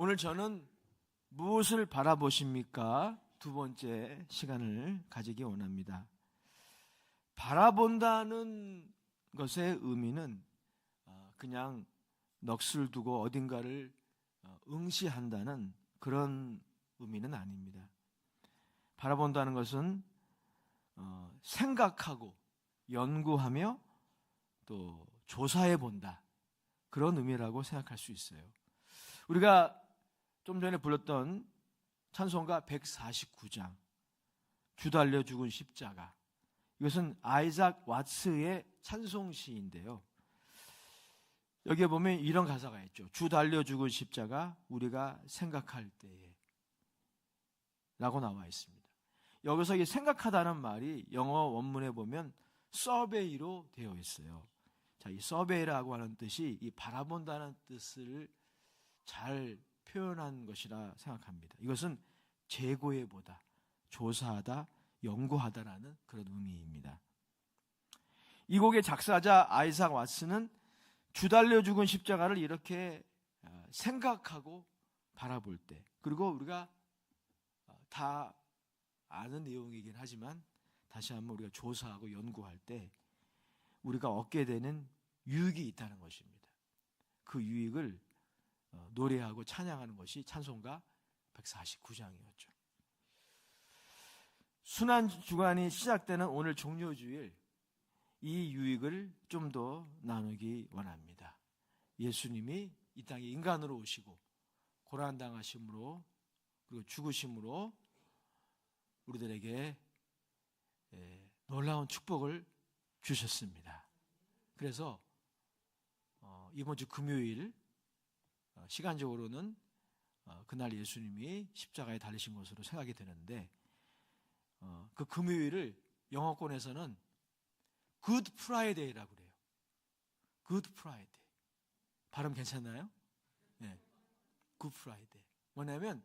오늘 저는 무엇을 바라보십니까? 두 번째 시간을 가지기 원합니다. 바라본다는 것의 의미는 그냥 넋을 두고 어딘가를 응시한다는 그런 의미는 아닙니다. 바라본다는 것은 생각하고 연구하며 또 조사해 본다, 그런 의미라고 생각할 수 있어요. 우리가 좀 전에 불렀던 찬송가 149장 주 달려 죽은 십자가, 이것은 아이작 왓스의 찬송시인데요. 여기에 보면 이런 가사가 있죠. 주 달려 죽은 십자가 우리가 생각할 때에 라고 나와 있습니다. 여기서 이 생각하다는 말이 영어 원문에 보면 서베이로 되어 있어요. 자, 이 서베이라고 하는 뜻이 이 바라본다는 뜻을 잘 표현한 것이라 생각합니다. 이것은 재고해보다, 조사하다, 연구하다라는 그런 의미입니다. 이 곡의 작사자 아이작 왓스는 주 달려 죽은 십자가를 이렇게 생각하고 바라볼 때, 그리고 우리가 다 아는 내용이긴 하지만 다시 한번 우리가 조사하고 연구할 때 우리가 얻게 되는 유익이 있다는 것입니다. 그 유익을 노래하고 찬양하는 것이 찬송가 149장이었죠. 순환주간이 시작되는 오늘 종료주일, 이 유익을 좀 더 나누기 원합니다. 예수님이 이 땅에 인간으로 오시고 고난당하심으로 그리고 죽으심으로 우리들에게 놀라운 축복을 주셨습니다. 그래서 이번 주 금요일 시간적으로는 그날 예수님이 십자가에 달리신 것으로 생각이 되는데, 그 금요일을 영어권에서는 Good Friday라고 그래요. Good Friday. 발음 괜찮나요? 네. Good Friday. 뭐냐면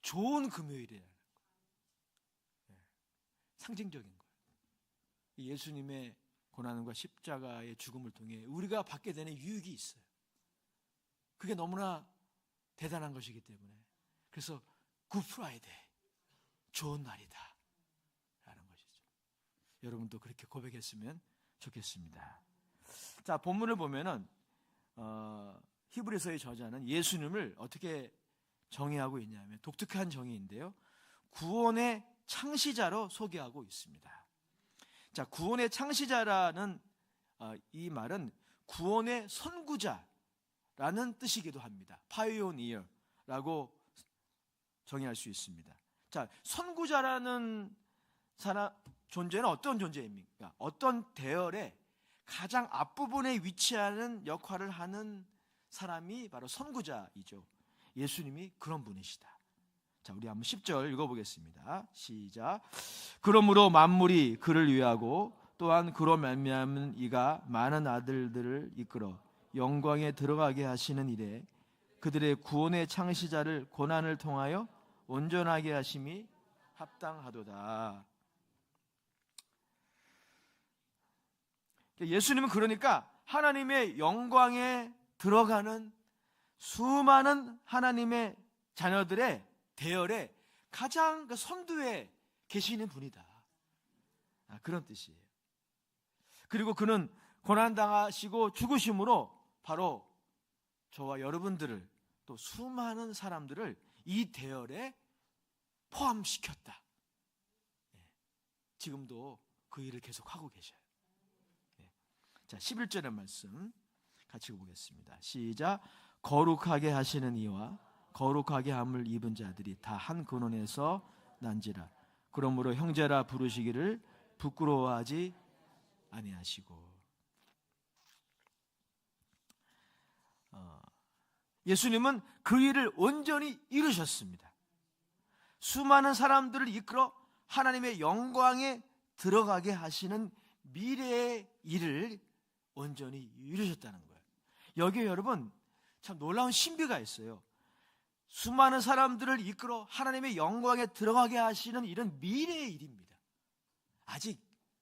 좋은 금요일이라는 거예요. 네. 상징적인 거예요. 예수님의 고난과 십자가의 죽음을 통해 우리가 받게 되는 유익이 있어요. 그게 너무나 대단한 것이기 때문에, 그래서 Good Friday, 좋은 날이다 라는 것이죠. 여러분도 그렇게 고백했으면 좋겠습니다. 자, 본문을 보면은 히브리서의 저자는 예수님을 어떻게 정의하고 있냐면 독특한 정의인데요, 구원의 창시자로 소개하고 있습니다. 자, 구원의 창시자라는 이 말은 구원의 선구자라는 뜻이기도 합니다. 파이오니어라고 정의할 수 있습니다. 자, 선구자라는 존재는 어떤 존재입니까? 어떤 대열의 가장 앞부분에 위치하는 역할을 하는 사람이 바로 선구자이죠. 예수님이 그런 분이시다. 자, 우리 한번 10절 읽어보겠습니다. 시작. 그러므로 만물이 그를 위하고 또한 그로 말미암은 이가 많은 아들들을 이끌어 영광에 들어가게 하시는 일에 그들의 구원의 창시자를 고난을 통하여 온전하게 하심이 합당하도다. 예수님은 그러니까 하나님의 영광에 들어가는 수많은 하나님의 자녀들의 대열에 가장 선두에 계시는 분이다, 그런 뜻이에요. 그리고 그는 고난당하시고 죽으심으로 바로 저와 여러분들을, 또 수많은 사람들을 이 대열에 포함시켰다. 지금도 그 일을 계속하고 계셔요. 자, 11절의 말씀 같이 보겠습니다. 시작. 거룩하게 하시는 이와 거룩하게 함을 입은 자들이 다 한 근원에서 난지라. 그러므로 형제라 부르시기를 부끄러워하지 아니하시고. 예수님은 그 일을 온전히 이루셨습니다. 수많은 사람들을 이끌어 하나님의 영광에 들어가게 하시는 미래의 일을 온전히 이루셨다는 거예요. 여기에 여러분 참 놀라운 신비가 있어요. 수많은 사람들을 이끌어 하나님의 영광에 들어가게 하시는 일은 미래의 일입니다. 아직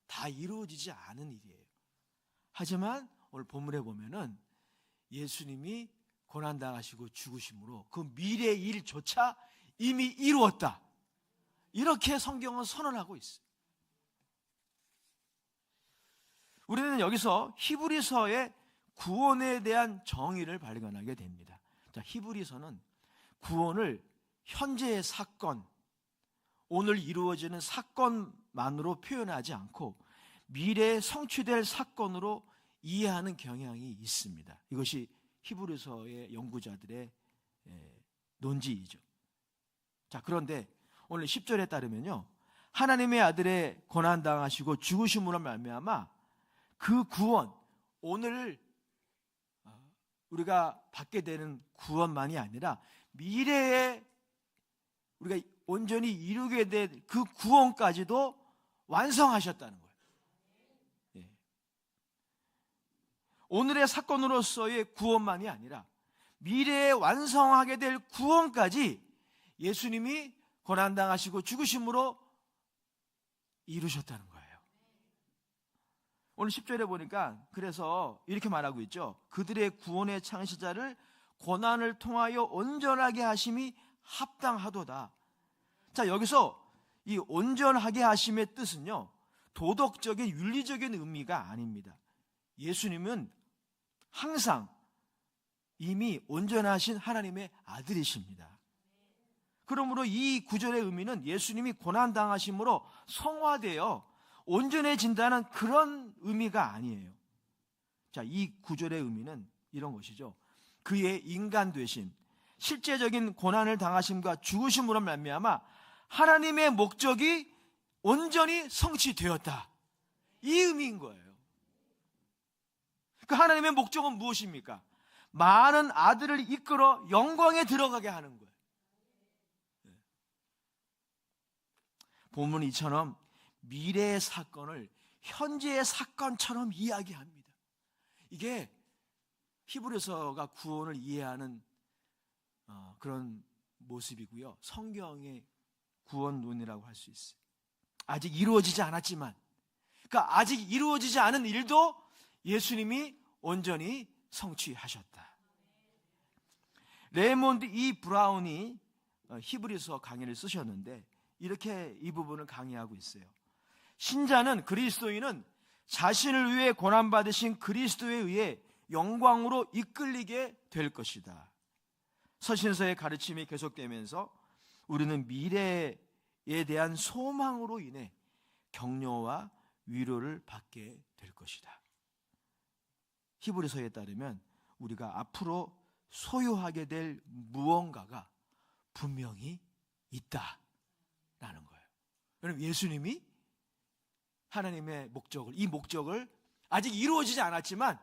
다 이루어지지 않은 일이에요. 하지만 오늘 본문에 보면은 예수님이 고난당하시고 죽으심으로 그 미래의 일조차 이미 이루었다. 이렇게 성경은 선언하고 있어요. 우리는 여기서 히브리서의 구원에 대한 정의를 발견하게 됩니다. 자, 히브리서는 구원을 현재의 사건, 오늘 이루어지는 사건만으로 표현하지 않고 미래에 성취될 사건으로 이해하는 경향이 있습니다. 이것이 히브리서의 연구자들의 논지이죠. 자, 그런데 오늘 10절에 따르면요, 하나님의 아들의 고난당하시고 죽으심으로 말미암아 그 구원, 오늘 우리가 받게 되는 구원만이 아니라 미래에 우리가 온전히 이루게 될 그 구원까지도 완성하셨다는 거예요. 예. 오늘의 사건으로서의 구원만이 아니라 미래에 완성하게 될 구원까지 예수님이 고난당하시고 죽으심으로 이루셨다는 거예요. 오늘 10절에 보니까 그래서 이렇게 말하고 있죠. 그들의 구원의 창시자를 고난을 통하여 온전하게 하심이 합당하도다. 자, 여기서 이 온전하게 하심의 뜻은요, 도덕적인 윤리적인 의미가 아닙니다. 예수님은 항상 이미 온전하신 하나님의 아들이십니다. 그러므로 이 구절의 의미는 예수님이 고난당하심으로 성화되어 온전해진다는 그런 의미가 아니에요. 자, 이 구절의 의미는 이런 것이죠. 그의 인간 되심, 실제적인 고난을 당하심과 죽으심으로 말미암아 하나님의 목적이 온전히 성취되었다. 이 의미인 거예요. 그 하나님의 목적은 무엇입니까? 많은 아들을 이끌어 영광에 들어가게 하는 거예요. 본문은 이처럼 미래의 사건을 현재의 사건처럼 이야기합니다. 이게 히브리서가 구원을 이해하는 그런 모습이고요. 성경의 구원론이라고 할 수 있어요. 아직 이루어지지 않았지만, 그러니까 아직 이루어지지 않은 일도 예수님이 온전히 성취하셨다. 레이몬드 E. 브라운이 히브리서 강의를 쓰셨는데 이렇게 이 부분을 강의하고 있어요. 신자는, 그리스도인은 자신을 위해 고난받으신 그리스도에 의해 영광으로 이끌리게 될 것이다. 서신서의 가르침이 계속되면서 우리는 미래에 대한 소망으로 인해 격려와 위로를 받게 될 것이다. 히브리서에 따르면 우리가 앞으로 소유하게 될 무언가가 분명히 있다라는 거예요. 왜냐하면 예수님이 하나님의 목적을, 이 목적을 아직 이루어지지 않았지만,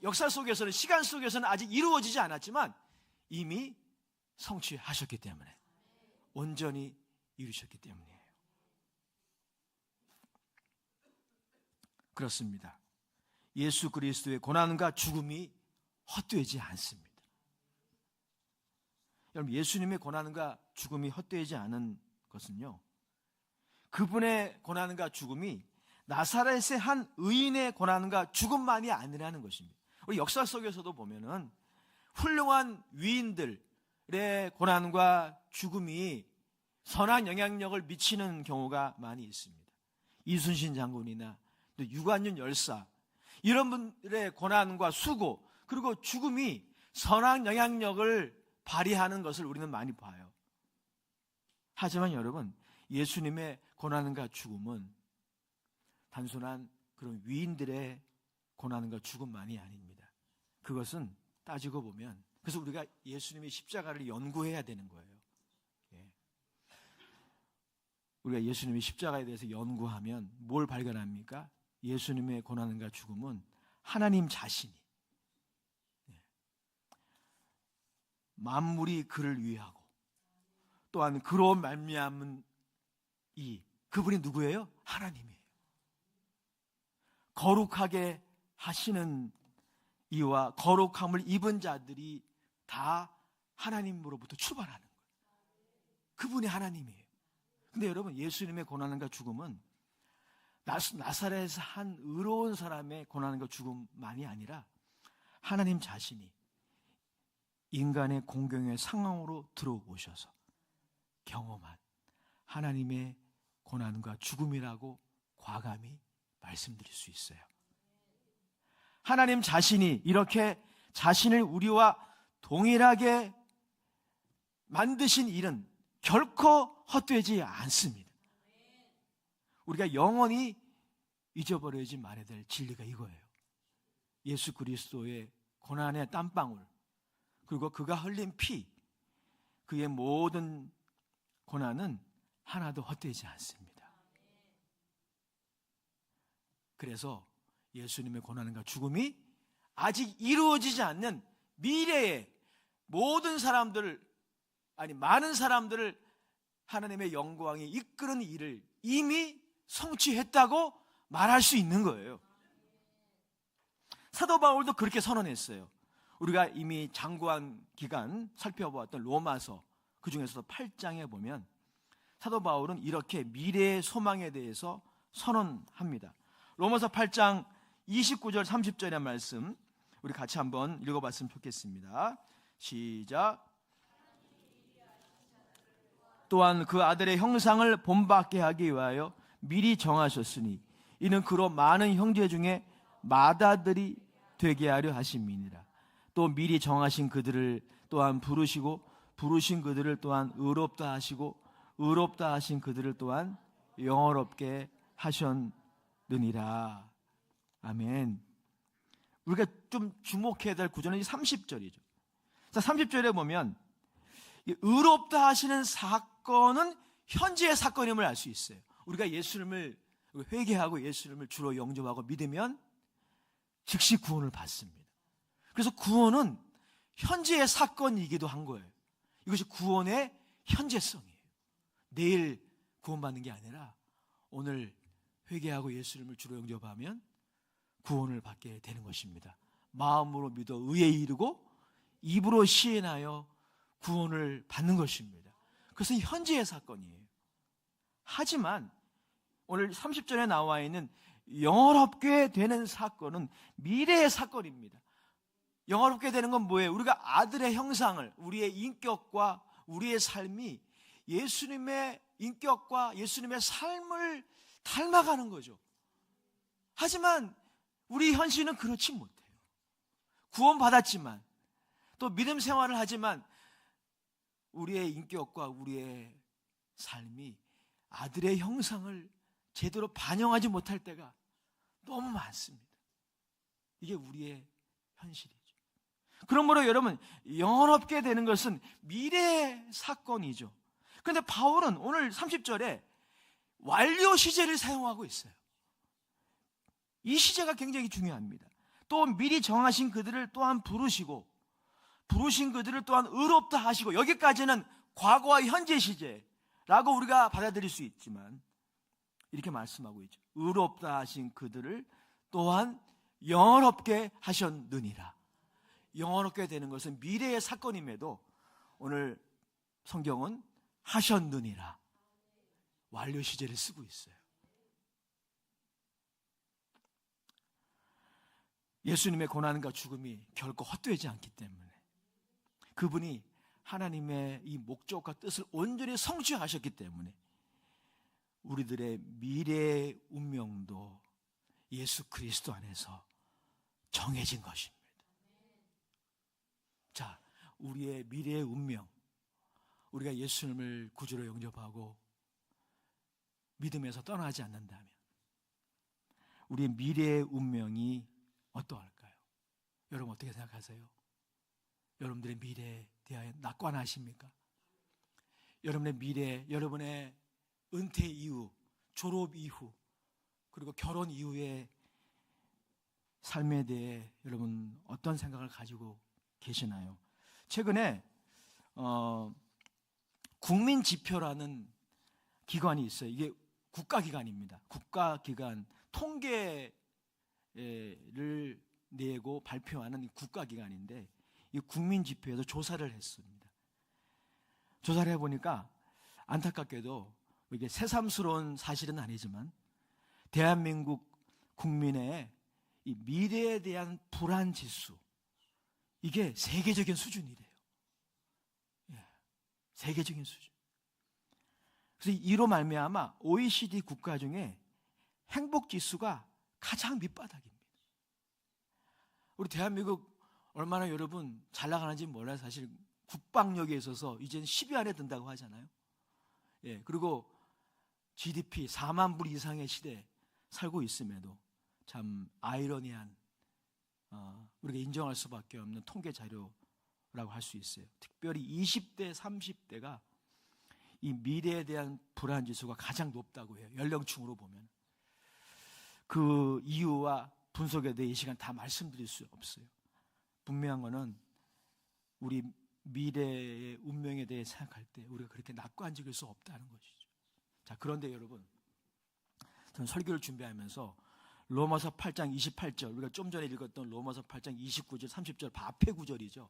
역사 속에서는, 시간 속에서는 아직 이루어지지 않았지만 이미 성취하셨기 때문에, 온전히 이루셨기 때문이에요. 그렇습니다. 예수 그리스도의 고난과 죽음이 헛되지 않습니다. 여러분, 예수님의 고난과 죽음이 헛되지 않은 것은요, 그분의 고난과 죽음이 나사렛의 한 의인의 고난과 죽음만이 아니라는 것입니다. 우리 역사 속에서도 보면은 훌륭한 위인들의 고난과 죽음이 선한 영향력을 미치는 경우가 많이 있습니다. 이순신 장군이나 또 유관윤 열사, 이런 분들의 고난과 수고, 그리고 죽음이 선한 영향력을 발휘하는 것을 우리는 많이 봐요. 하지만 여러분, 예수님의 고난과 죽음은 단순한 그런 위인들의 고난과 죽음만이 아닙니다. 그것은 따지고 보면, 그래서 우리가 예수님의 십자가를 연구해야 되는 거예요. 우리가 예수님의 십자가에 대해서 연구하면 뭘 발견합니까? 예수님의 고난과 죽음은 하나님 자신이, 만물이 그를 위하고 또한 그로 말미암은 그분이 누구예요? 하나님이에요. 거룩하게 하시는 이와 거룩함을 입은 자들이 다 하나님으로부터 출발하는 거예요. 그분이 하나님이에요. 근데 여러분, 예수님의 고난과 죽음은 나사렛에서 한 의로운 사람의 고난과 죽음만이 아니라 하나님 자신이 인간의 공경의 상황으로 들어오셔서 경험한 하나님의 고난과 죽음이라고 과감히 말씀드릴 수 있어요. 하나님 자신이 이렇게 자신을 우리와 동일하게 만드신 일은 결코 헛되지 않습니다. 우리가 영원히 잊어버리지 말아야 될 진리가 이거예요. 예수 그리스도의 고난의 땀방울, 그리고 그가 흘린 피, 그의 모든 고난은 하나도 헛되지 않습니다. 그래서 예수님의 고난과 죽음이 아직 이루어지지 않는 미래의 모든 사람들을, 아니 많은 사람들을 하나님의 영광이 이끄는 일을 이미 성취했다고 말할 수 있는 거예요. 사도 바울도 그렇게 선언했어요. 우리가 이미 장구한 기간 살펴보았던 로마서 그 중에서도 8장에 보면 사도 바울은 이렇게 미래의 소망에 대해서 선언합니다. 로마서 8장 29절 30절의 말씀 우리 같이 한번 읽어봤으면 좋겠습니다. 시작. 또한 그 아들의 형상을 본받게 하기 위하여 미리 정하셨으니 이는 그로 많은 형제 중에 맏아들이 되게 하려 하심이니라. 또 미리 정하신 그들을 또한 부르시고 부르신 그들을 또한 의롭다 하시고 의롭다 하신 그들을 또한 영화롭게 하셨느니라. 아멘. 우리가 좀 주목해야 될 구절은 30절이죠. 자, 30절에 보면 의롭다 하시는 사건은 현재의 사건임을 알 수 있어요. 우리가 예수님을 회개하고 예수님을 주로 영접하고 믿으면 즉시 구원을 받습니다. 그래서 구원은 현재의 사건이기도 한 거예요. 이것이 구원의 현재성이에요. 내일 구원받는 게 아니라 오늘 회개하고 예수님을 주로 영접하면 구원을 받게 되는 것입니다. 마음으로 믿어 의에 이르고 입으로 시인하여 구원을 받는 것입니다. 그것은 현재의 사건이에요. 하지만 오늘 30절에 나와 있는 영화롭게 되는 사건은 미래의 사건입니다. 영화롭게 되는 건 뭐예요? 우리가 아들의 형상을, 우리의 인격과 우리의 삶이 예수님의 인격과 예수님의 삶을 닮아가는 거죠. 하지만 우리 현실은 그렇지 못해요. 구원받았지만 또 믿음 생활을 하지만 우리의 인격과 우리의 삶이 아들의 형상을 제대로 반영하지 못할 때가 너무 많습니다. 이게 우리의 현실이죠. 그러므로 여러분, 영원롭게 되는 것은 미래의 사건이죠. 그런데 바울은 오늘 30절에 완료 시제를 사용하고 있어요. 이 시제가 굉장히 중요합니다. 또 미리 정하신 그들을 또한 부르시고 부르신 그들을 또한 의롭다 하시고, 여기까지는 과거와 현재 시제라고 우리가 받아들일 수 있지만 이렇게 말씀하고 있죠. 의롭다 하신 그들을 또한 영원롭게 하셨느니라. 영원롭게 되는 것은 미래의 사건임에도 오늘 성경은 하셨느니라 완료 시제를 쓰고 있어요. 예수님의 고난과 죽음이 결코 헛되지 않기 때문에 그분이 하나님의 이 목적과 뜻을 온전히 성취하셨기 때문에 우리들의 미래의 운명도 예수 그리스도 안에서 정해진 것입니다. 자, 우리의 미래의 운명, 우리가 예수님을 구주로 영접하고 믿음에서 떠나지 않는다면 우리의 미래의 운명이 어떠할까요? 여러분 어떻게 생각하세요? 여러분들의 미래에 대하여 낙관하십니까? 여러분의 미래, 여러분의 은퇴 이후, 졸업 이후, 그리고 결혼 이후의 삶에 대해 여러분 어떤 생각을 가지고 계시나요? 최근에 국민지표라는 기관이 있어요. 이게 국가기관입니다. 국가기관 통계를 내고 발표하는 국가기관인데 이 국민지표에서 조사를 했습니다. 조사를 해보니까 안타깝게도 이게 새삼스러운 사실은 아니지만 대한민국 국민의 이 미래에 대한 불안 지수, 이게 세계적인 수준이래요. 세계적인 수준. 그래서 이로 말미암아 OECD 국가 중에 행복 지수가 가장 밑바닥입니다. 우리 대한민국 얼마나 여러분 잘 나가는지 몰라요. 사실 국방력에 있어서 이제는 10위 안에 든다고 하잖아요. 예, 그리고 GDP 4만 불 이상의 시대에 살고 있음에도 참 아이러니한 우리가 인정할 수밖에 없는 통계 자료라고 할 수 있어요. 특별히 20대, 30대가 이 미래에 대한 불안 지수가 가장 높다고 해요. 연령층으로 보면. 그 이유와 분석에 대해 이 시간 다 말씀드릴 수 없어요. 분명한 거는 우리 미래의 운명에 대해 생각할 때 우리가 그렇게 낙관적일 수 없다는 것이죠. 자, 그런데 여러분, 저는 설교를 준비하면서 로마서 8장 28절, 우리가 좀 전에 읽었던 로마서 8장 29절, 30절 밥회 구절이죠.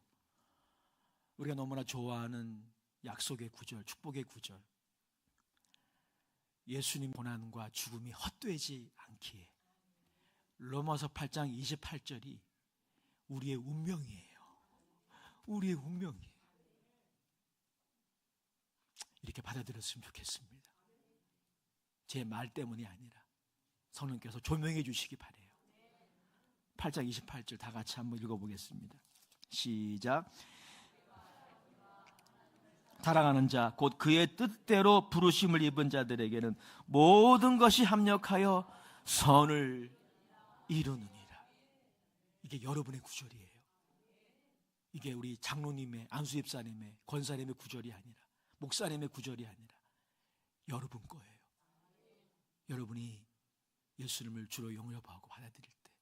우리가 너무나 좋아하는 약속의 구절, 축복의 구절. 예수님 고난과 죽음이 헛되지 않기에. 로마서 8장 28절이 우리의 운명이에요. 우리의 운명이에요. 이렇게 받아들였으면 좋겠습니다. 제 말 때문이 아니라 성령께서 조명해 주시기 바라요. 8장 28절 다 같이 한번 읽어보겠습니다. 시작. 사랑하는 자, 곧 그의 뜻대로 부르심을 입은 자들에게는 모든 것이 합력하여 선을 이루느니라. 이게 여러분의 구절이에요. 이게 우리 장로님의, 안수집사님의, 권사님의 구절이 아니라, 목사님의 구절이 아니라 여러분 거예요. 여러분이 예수님을 주로 영접하고 받아들일 때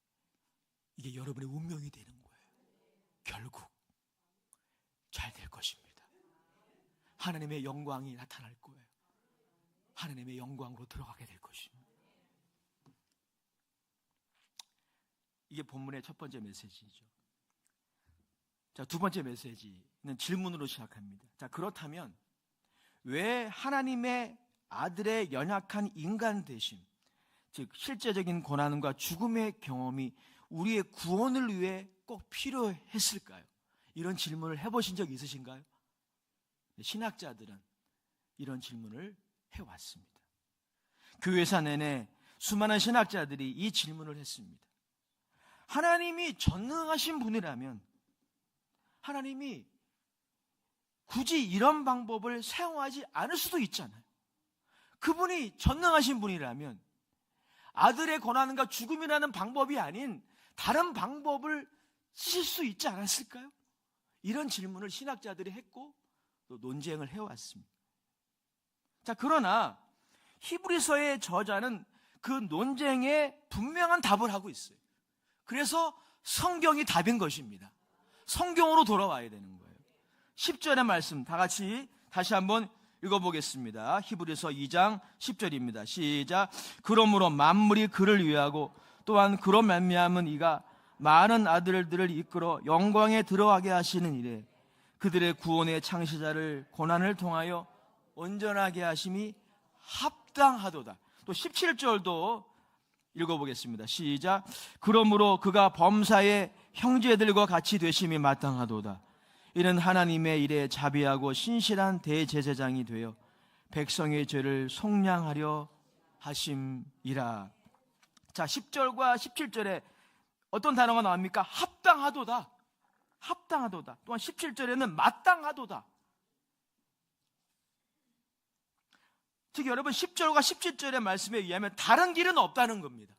이게 여러분의 운명이 되는 거예요. 결국 잘 될 것입니다. 하나님의 영광이 나타날 거예요. 하나님의 영광으로 들어가게 될 것입니다. 이게 본문의 첫 번째 메시지죠. 자, 두 번째 메시지는 질문으로 시작합니다. 자, 그렇다면 왜 하나님의 아들의 연약한 인간 되심, 즉 실제적인 고난과 죽음의 경험이 우리의 구원을 위해 꼭 필요했을까요? 이런 질문을 해보신 적 있으신가요? 신학자들은 이런 질문을 해왔습니다. 교회사 내내 수많은 신학자들이 이 질문을 했습니다. 하나님이 전능하신 분이라면 하나님이 굳이 이런 방법을 사용하지 않을 수도 있잖아요. 그분이 전능하신 분이라면 아들의 고난과 죽음이라는 방법이 아닌 다른 방법을 쓰실 수 있지 않았을까요? 이런 질문을 신학자들이 했고 또 논쟁을 해왔습니다. 자, 그러나 히브리서의 저자는 그 논쟁에 분명한 답을 하고 있어요. 그래서 성경이 답인 것입니다. 성경으로 돌아와야 되는 거예요. 10절의 말씀 다 같이 다시 한번 읽어보겠습니다. 히브리서 2장 10절입니다. 시작. 그러므로 만물이 그를 위하고 또한 그로 말미암은 이가 많은 아들들을 이끌어 영광에 들어가게 하시는 이래 그들의 구원의 창시자를 고난을 통하여 온전하게 하심이 합당하도다. 또 17절도 읽어보겠습니다. 시작. 그러므로 그가 범사의 형제들과 같이 되심이 마땅하도다. 이는 하나님의 일에 자비하고 신실한 대제사장이 되어 백성의 죄를 속량하려 하심이라. 자, 10절과 17절에 어떤 단어가 나옵니까? 합당하도다. 합당하도다. 또한 17절에는 마땅하도다. 즉 여러분 10절과 17절의 말씀에 의하면 다른 길은 없다는 겁니다.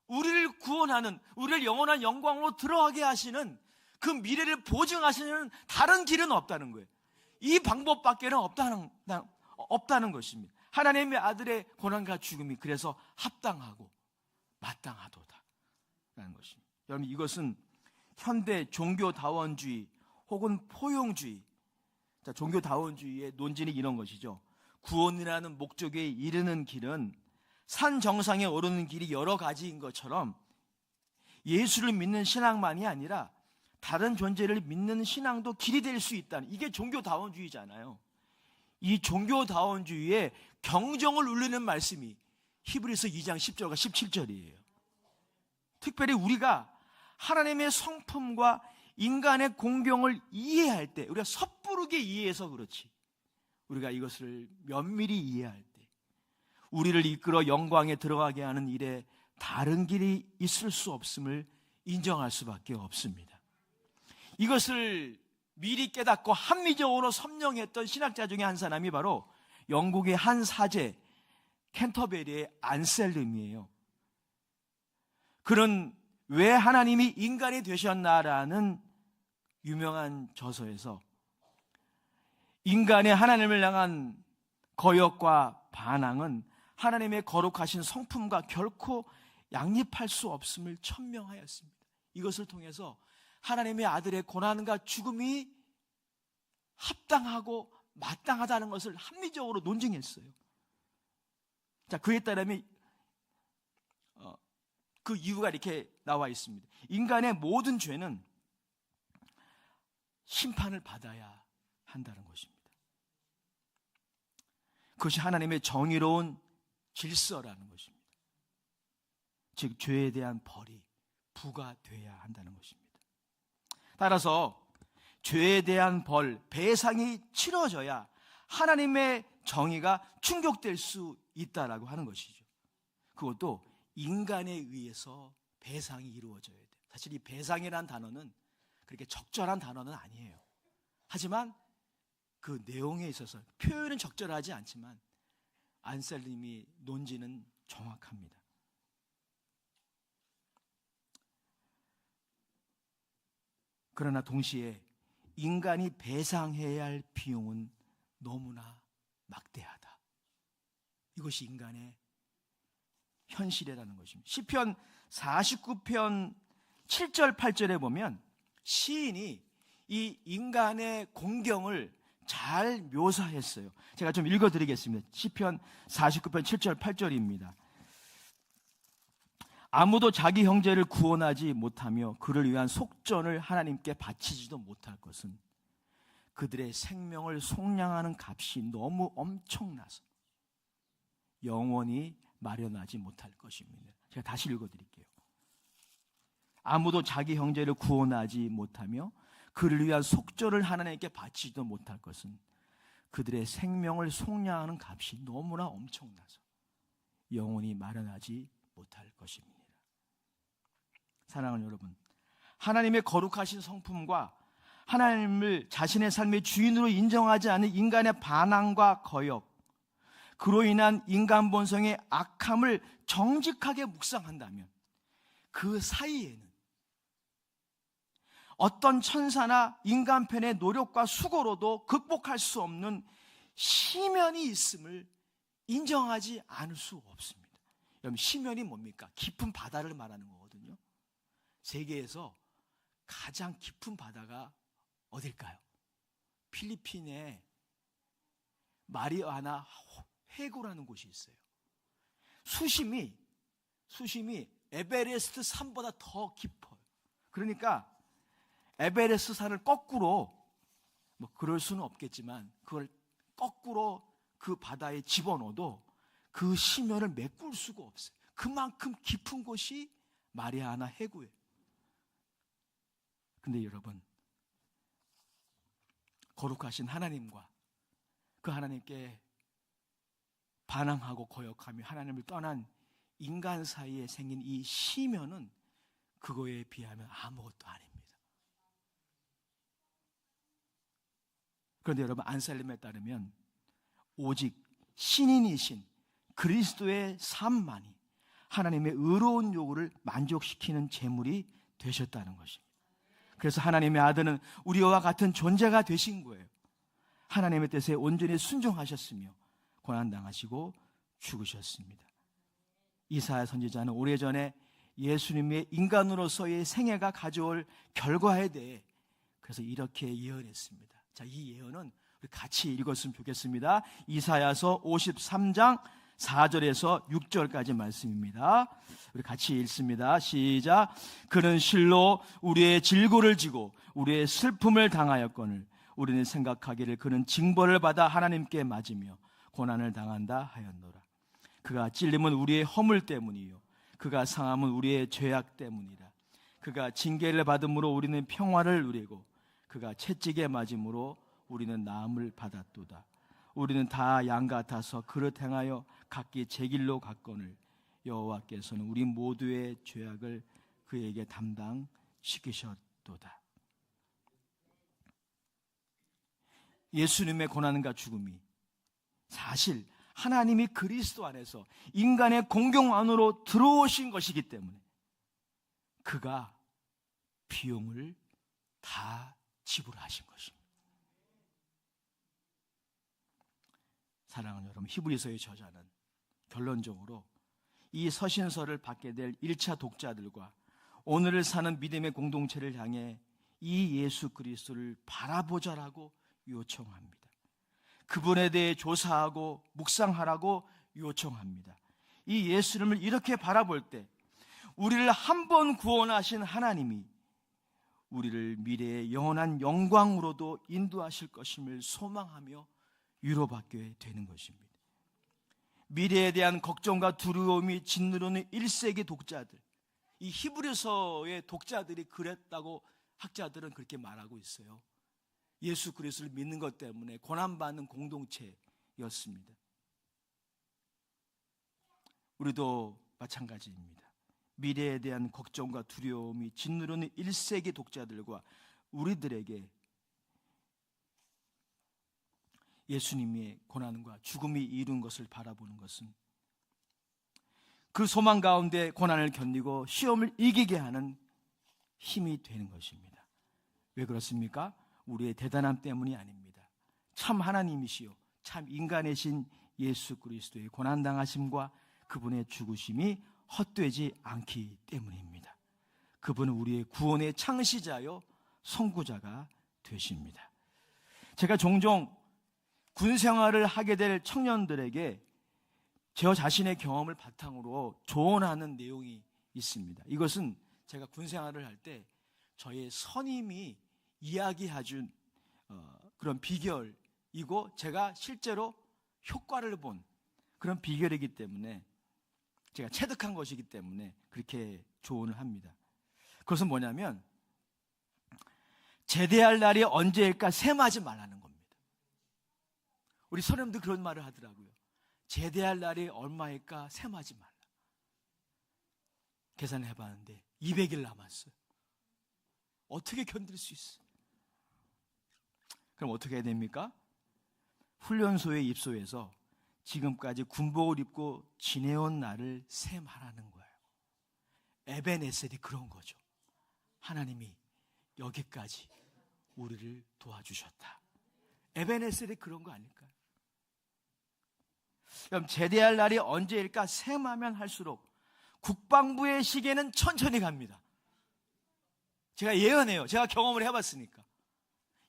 우리를 구원하는, 우리를 영원한 영광으로 들어가게 하시는 그 미래를 보증하시는 다른 길은 없다는 거예요. 이 방법밖에는 없다는 것입니다. 하나님의 아들의 고난과 죽음이 그래서 합당하고 마땅하도다 라는 것입니다. 여러분 이것은 현대 종교다원주의 혹은 포용주의, 자, 종교다원주의의 논지는 이런 것이죠. 구원이라는 목적에 이르는 길은 산 정상에 오르는 길이 여러 가지인 것처럼 예수를 믿는 신앙만이 아니라 다른 존재를 믿는 신앙도 길이 될 수 있다는, 이게 종교다원주의잖아요. 이 종교다원주의에 경종을 울리는 말씀이 히브리서 2장 10절과 17절이에요. 특별히 우리가 하나님의 성품과 인간의 공경을 이해할 때, 우리가 섣부르게 이해해서 그렇지, 우리가 이것을 면밀히 이해할 때 우리를 이끌어 영광에 들어가게 하는 일에 다른 길이 있을 수 없음을 인정할 수밖에 없습니다. 이것을 미리 깨닫고 합리적으로 설명했던 신학자 중에 한 사람이 바로 영국의 한 사제 캔터베리의 안셀름이에요. 그는 왜 하나님이 인간이 되셨나라는 유명한 저서에서 인간의 하나님을 향한 거역과 반항은 하나님의 거룩하신 성품과 결코 양립할 수 없음을 천명하였습니다. 이것을 통해서 하나님의 아들의 고난과 죽음이 합당하고 마땅하다는 것을 합리적으로 논증했어요. 자, 그에 따르면 그 이유가 이렇게 나와 있습니다. 인간의 모든 죄는 심판을 받아야 한다는 것입니다. 그것이 하나님의 정의로운 질서라는 것입니다. 즉 죄에 대한 벌이 부과돼야 한다는 것입니다. 따라서 죄에 대한 벌, 배상이 치러져야 하나님의 정의가 충족될 수 있다라고 하는 것이죠. 그것도 인간에 의해서 배상이 이루어져야 돼요. 사실 이 배상이라는 단어는 그렇게 적절한 단어는 아니에요. 하지만 그 내용에 있어서 표현은 적절하지 않지만 안셀림이 논지는 정확합니다. 그러나 동시에 인간이 배상해야 할 비용은 너무나 막대하다. 이것이 인간의 현실이라는 것입니다. 시편 49편 7절 8절에 보면 시인이 이 인간의 공경을 잘 묘사했어요. 제가 좀 읽어드리겠습니다. 시편 49편 7절 8절입니다. 아무도 자기 형제를 구원하지 못하며 그를 위한 속전을 하나님께 바치지도 못할 것은 그들의 생명을 속량하는 값이 너무 엄청나서 영원히 마련하지 못할 것입니다. 제가 다시 읽어드릴게요. 아무도 자기 형제를 구원하지 못하며 그를 위한 속전을 하나님께 바치지도 못할 것은 그들의 생명을 속량하는 값이 너무나 엄청나서 영원히 마련하지 못할 것입니다. 사랑하는 여러분, 하나님의 거룩하신 성품과 하나님을 자신의 삶의 주인으로 인정하지 않는 인간의 반항과 거역, 그로 인한 인간 본성의 악함을 정직하게 묵상한다면 그 사이에는 어떤 천사나 인간편의 노력과 수고로도 극복할 수 없는 시면이 있음을 인정하지 않을 수 없습니다. 여러분, 시면이 뭡니까? 깊은 바다를 말하는 거거든요. 세계에서 가장 깊은 바다가 어딜까요? 필리핀의 마리아나 해구라는 곳이 있어요. 수심이 에베레스트 산보다 더 깊어요. 그러니까 에베레스트 산을 거꾸로, 뭐 그럴 수는 없겠지만 그걸 거꾸로 그 바다에 집어넣어도 그 심연을 메꿀 수가 없어요. 그만큼 깊은 곳이 마리아나 해구예요. 근데 여러분, 거룩하신 하나님과 그 하나님께 반항하고 거역하며 하나님을 떠난 인간 사이에 생긴 이 시면은 그거에 비하면 아무것도 아닙니다. 그런데 여러분, 안셀림에 따르면 오직 신인이신 그리스도의 삶만이 하나님의 의로운 요구를 만족시키는 제물이 되셨다는 것입니다. 그래서 하나님의 아들은 우리와 같은 존재가 되신 거예요. 하나님의 뜻에 온전히 순종하셨으며 고난당하시고 죽으셨습니다. 이사야 선지자는 오래전에 예수님의 인간으로서의 생애가 가져올 결과에 대해 그래서 이렇게 예언했습니다. 자, 이 예언은 우리 같이 읽었으면 좋겠습니다. 이사야서 53장 4절에서 6절까지 말씀입니다. 우리 같이 읽습니다. 시작. 그는 실로 우리의 질고를 지고 우리의 슬픔을 당하였거늘 우리는 생각하기를 그는 징벌을 받아 하나님께 맞으며 고난을 당한다 하였노라. 그가 찔림은 우리의 허물 때문이요 그가 상함은 우리의 죄악 때문이라. 그가 징계를 받음으로 우리는 평화를 누리고 그가 채찍에 맞음으로 우리는 나음을 받았도다. 우리는 다 양 같아서 그릇 행하여 각기 제 길로 갔거늘 여호와께서는 우리 모두의 죄악을 그에게 담당시키셨도다. 예수님의 고난과 죽음이 사실 하나님이 그리스도 안에서 인간의 공경 안으로 들어오신 것이기 때문에 그가 비용을 다 지불하신 것입니다. 사랑하는 여러분, 히브리서의 저자는 결론적으로 이 서신서를 받게 될 1차 독자들과 오늘을 사는 믿음의 공동체를 향해 이 예수 그리스도를 바라보자라고 요청합니다. 그분에 대해 조사하고 묵상하라고 요청합니다. 이 예수님을 이렇게 바라볼 때 우리를 한 번 구원하신 하나님이 우리를 미래의 영원한 영광으로도 인도하실 것임을 소망하며 위로받게 되는 것입니다. 미래에 대한 걱정과 두려움이 짓누르는 1세기 독자들, 이 히브리서의 독자들이 그랬다고 학자들은 그렇게 말하고 있어요. 예수 그리스도를 믿는 것 때문에 고난받는 공동체였습니다. 우리도 마찬가지입니다. 미래에 대한 걱정과 두려움이 짓누르는 1세기 독자들과 우리들에게 예수님의 고난과 죽음이 이룬 것을 바라보는 것은 그 소망 가운데 고난을 견디고 시험을 이기게 하는 힘이 되는 것입니다. 왜 그렇습니까? 우리의 대단함 때문이 아닙니다. 참 하나님이시요 참 인간이신 예수 그리스도의 고난당하심과 그분의 죽으심이 헛되지 않기 때문입니다. 그분은 우리의 구원의 창시자요 선구자가 되십니다. 제가 종종 군 생활을 하게 될 청년들에게 저 자신의 경험을 바탕으로 조언하는 내용이 있습니다. 이것은 제가 군 생활을 할 때 저의 선임이 이야기해준 그런 비결이고 제가 실제로 효과를 본 그런 비결이기 때문에 제가 체득한 것이기 때문에 그렇게 조언을 합니다. 그것은 뭐냐면 제대할 날이 언제일까 셈하지 말라는 겁니다. 우리 선생님도 그런 말을 하더라고요. 제대할 날이 얼마일까 셈하지 말라. 계산을 해봤는데 200일 남았어요. 어떻게 견딜 수 있어요? 그럼 어떻게 해야 됩니까? 훈련소에 입소해서 지금까지 군복을 입고 지내온 날을 셈하라는 거예요. 에벤에셀이 그런 거죠. 하나님이 여기까지 우리를 도와주셨다. 에벤에셀이 그런 거 아닐까요? 그럼 제대할 날이 언제일까 셈하면 할수록 국방부의 시계는 천천히 갑니다. 제가 예언해요. 제가 경험을 해봤으니까.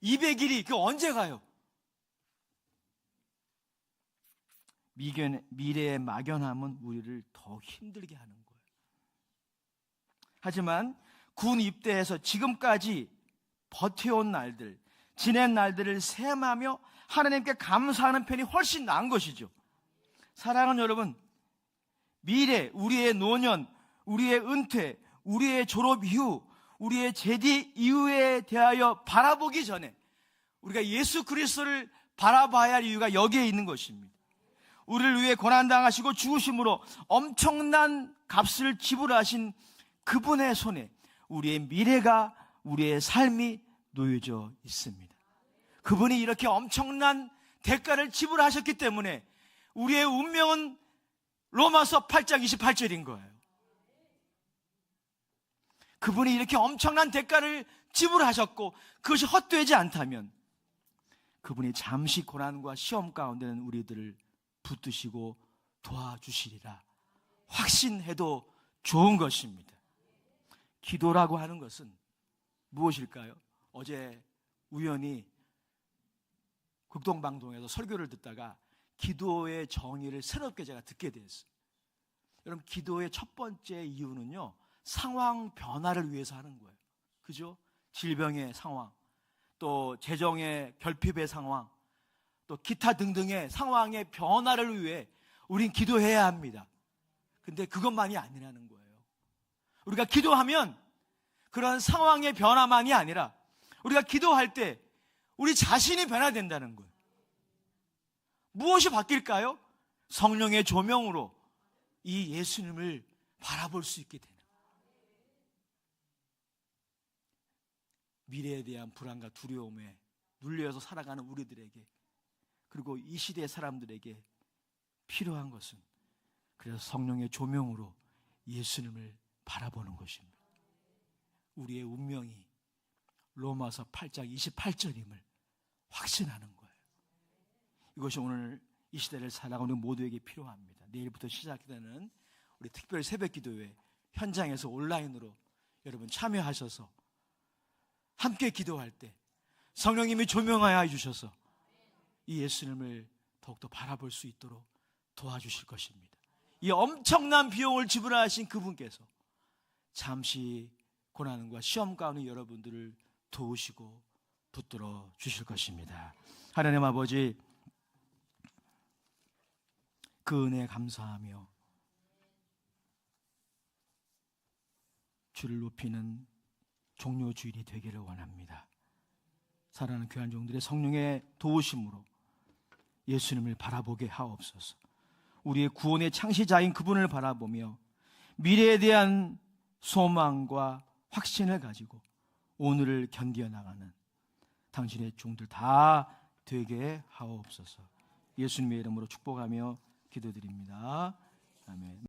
200일이 그 언제 가요? 미래의 막연함은 우리를 더 힘들게 하는 거예요. 하지만 군 입대해서 지금까지 버텨온 날들, 지낸 날들을 셈하며 하나님께 감사하는 편이 훨씬 나은 것이죠. 사랑하는 여러분, 미래, 우리의 노년, 우리의 은퇴, 우리의 졸업 이후, 우리의 제대 이후에 대하여 바라보기 전에 우리가 예수 그리스도를 바라봐야 할 이유가 여기에 있는 것입니다. 우리를 위해 고난당하시고 죽으심으로 엄청난 값을 지불하신 그분의 손에 우리의 미래가, 우리의 삶이 놓여져 있습니다. 그분이 이렇게 엄청난 대가를 지불하셨기 때문에 우리의 운명은 로마서 8장 28절인 거예요. 그분이 이렇게 엄청난 대가를 지불하셨고 그것이 헛되지 않다면 그분이 잠시 고난과 시험 가운데는 우리들을 붙드시고 도와주시리라 확신해도 좋은 것입니다. 기도라고 하는 것은 무엇일까요? 어제 우연히 극동방송에서 설교를 듣다가 기도의 정의를 새롭게 제가 듣게 됐어요. 여러분, 기도의 첫 번째 이유는요, 상황 변화를 위해서 하는 거예요. 그죠? 질병의 상황, 또 재정의 결핍의 상황, 또 기타 등등의 상황의 변화를 위해 우린 기도해야 합니다. 근데 그것만이 아니라는 거예요. 우리가 기도하면 그런 상황의 변화만이 아니라 우리가 기도할 때 우리 자신이 변화된다는 거예요. 무엇이 바뀔까요? 성령의 조명으로 이 예수님을 바라볼 수 있게 되는 거예요. 미래에 대한 불안과 두려움에 눌려서 살아가는 우리들에게, 그리고 이 시대의 사람들에게 필요한 것은 그래서 성령의 조명으로 예수님을 바라보는 것입니다. 우리의 운명이 로마서 8장 28절임을 확신하는 거예요. 이것이 오늘 이 시대를 살아가는 모두에게 필요합니다. 내일부터 시작되는 우리 특별 새벽 기도회 현장에서 온라인으로 여러분 참여하셔서 함께 기도할 때 성령님이 조명하여 해주셔서 이 예수님을 더욱더 바라볼 수 있도록 도와주실 것입니다. 이 엄청난 비용을 지불하신 그분께서 잠시 고난과 시험 가운데 여러분들을 도우시고 붙들어 주실 것입니다. 하나님 아버지, 그 은혜에 감사하며 주를 높이는 종료 주일이 되기를 원합니다. 사랑하는 귀한 종들의 성령의 도우심으로 예수님을 바라보게 하옵소서. 우리의 구원의 창시자인 그분을 바라보며 미래에 대한 소망과 확신을 가지고 오늘을 견디어 나가는 당신의 종들 다 되게 하옵소서. 예수님의 이름으로 축복하며 기도드립니다. 아멘.